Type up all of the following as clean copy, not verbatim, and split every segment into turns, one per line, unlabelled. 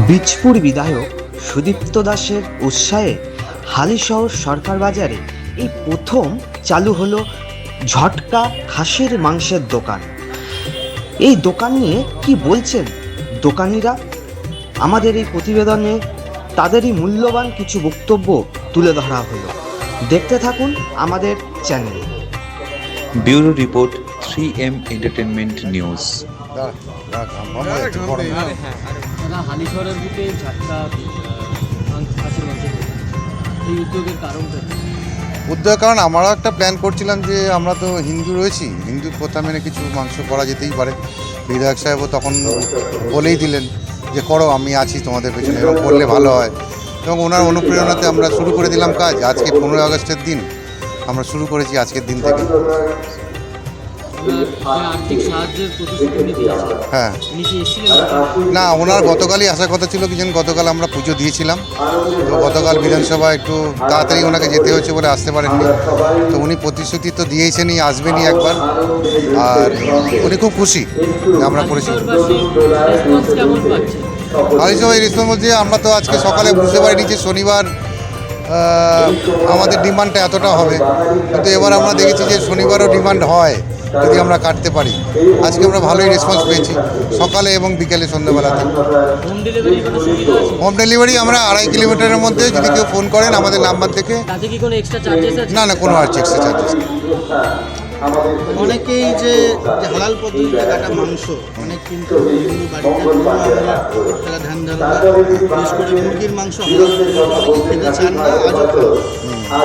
বীজপুর বিধায়ক সুদীপ্ত দাসের উৎসাহে হালিশহর সরকার বাজারে এই প্রথম চালু হলো ঝটকা খাসির মাংসের দোকান। এই দোকান নিয়ে কি বলছেন দোকানিরা, আমাদের এই প্রতিবেদনে তাদেরই মূল্যবান কিছু বক্তব্য তুলে ধরা হলো। দেখতে থাকুন আমাদের চ্যানেলে।
Bureau report 3M entertainment news.
হালিশহরের বুকে ঝাটকা খাসির মাংসের দোকান, এই উদ্যোগের কারণটা
কারণ আমরা একটা প্ল্যান করছিলাম যে আমরা তো হিন্দু রয়েছি, হিন্দু প্রথা মেনে কিছু মাংস করা যেতেই পারে। বিধায়ক সাহেবও তখন বলেই দিলেন যে করো, আমি আছি তোমাদের পেছনে, এবং করলে ভালো হয়। এবং ওনার অনুপ্রেরণাতে আমরা শুরু করে দিলাম কাজ। আজকে 15 আগস্টের দিন আমরা শুরু করেছি, আজকের দিন থেকে।
আর্থিক সাহায্যের প্রতিশ্রুতি উনি দিয়েছেন।
হ্যাঁ, না, ওনার গতকালই আসার কথা ছিল, কি যেন গতকাল আমরা পুজো দিয়েছিলাম, তো গতকাল বিধানসভা একটু তাড়াতাড়ি ওনাকে যেতে হচ্ছে বলে আসতে পারেননি। তো উনি প্রতিশ্রুতি তো দিয়েছেনই, আসবেনই একবার। আর উনি খুব খুশি যে আমরা করেছি। হালিশহর রেসপন্স বলছে, আমরা তো আজকে সকালে বুঝতে পারিনি যে শনিবার আমাদের ডিমান্ডটা এতটা হবে, কিন্তু এবার আমরা দেখেছি যে শনিবারও ডিমান্ড হয় যদি আমরা কাটতে পারি। আজকে আমরা ভালোই রেসপন্স পেয়েছি সকালে এবং বিকেলে, সন্ধ্যাবেলাতে। হোম ডেলিভারি আমরা 2.5 কিলোমিটারের মধ্যে, যদি কেউ ফোন করেন আমাদের নাম্বার থেকে। না না, কোনো আর এক্সট্রা চার্জেস।
অনেকেই যে হালাল পদ্ধতিতে কাটা মাংস, অনেক কিন্তু বিভিন্ন বাড়িতে ধ্যান বিশেষ করে মুরগির মাংস হালাল পদ্ধতি খেতে চান না,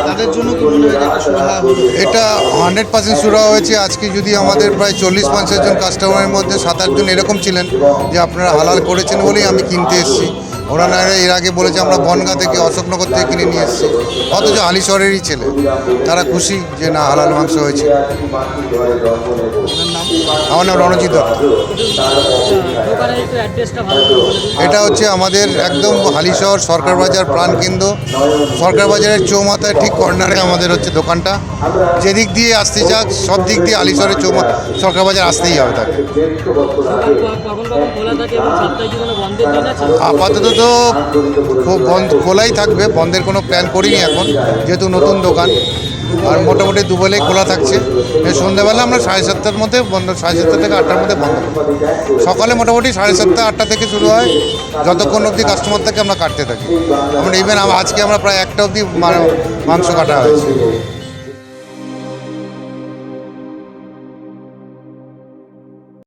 তাদের জন্য কি মনে হয় একটা সুরাহা হলো?
এটা 100% সুরাহা হয়েছে। আজকে যদি আমাদের প্রায় 40-50 জন কাস্টমারের মধ্যে 7-8 জন এরকম ছিলেন যে আপনারা হালাল করেছেন বলেই আমি কিনতে এসেছি। ওনারা এর আগে বলেছে আমরা বনগাঁ থেকে, অশোকনগর থেকে কিনে নিয়ে এসেছি, অথচ হালিশহরেরই ছেলে। তারা খুশি যে না, হালাল মাংস হয়েছে। আমার নাম রণজিৎ দত্ত। এটা হচ্ছে আমাদের একদম হালিশহর সরকার বাজার প্রাণকেন্দ্র। সরকার বাজারের চৌমাথায় ঠিক কর্নারে আমাদের হচ্ছে দোকানটা। যেদিক দিয়ে আসতে চাক, সব দিক দিয়ে হালিশহরের সরকার বাজার আসতেই হবে তাকে। আপাতত তো খোলাই থাকবে, বন্ধের কোনো প্ল্যান করিনি এখন, যেহেতু নতুন দোকান। আর মোটামুটি দুবেলাই খোলা থাকছে। সন্ধ্যাবেলা আমরা 7:30টার মধ্যে বন্ধ, 7:30 থেকে 8টার মধ্যে বন্ধ। সকালে মোটামুটি 7:30, 8টা থেকে শুরু হয়, যতক্ষণ অবধি কাস্টমার থাকে আমরা কাটতে থাকি। আমরা ইভেন আজকে আমরা প্রায় 1টা অবধি মাংস কাটা হয়েছে।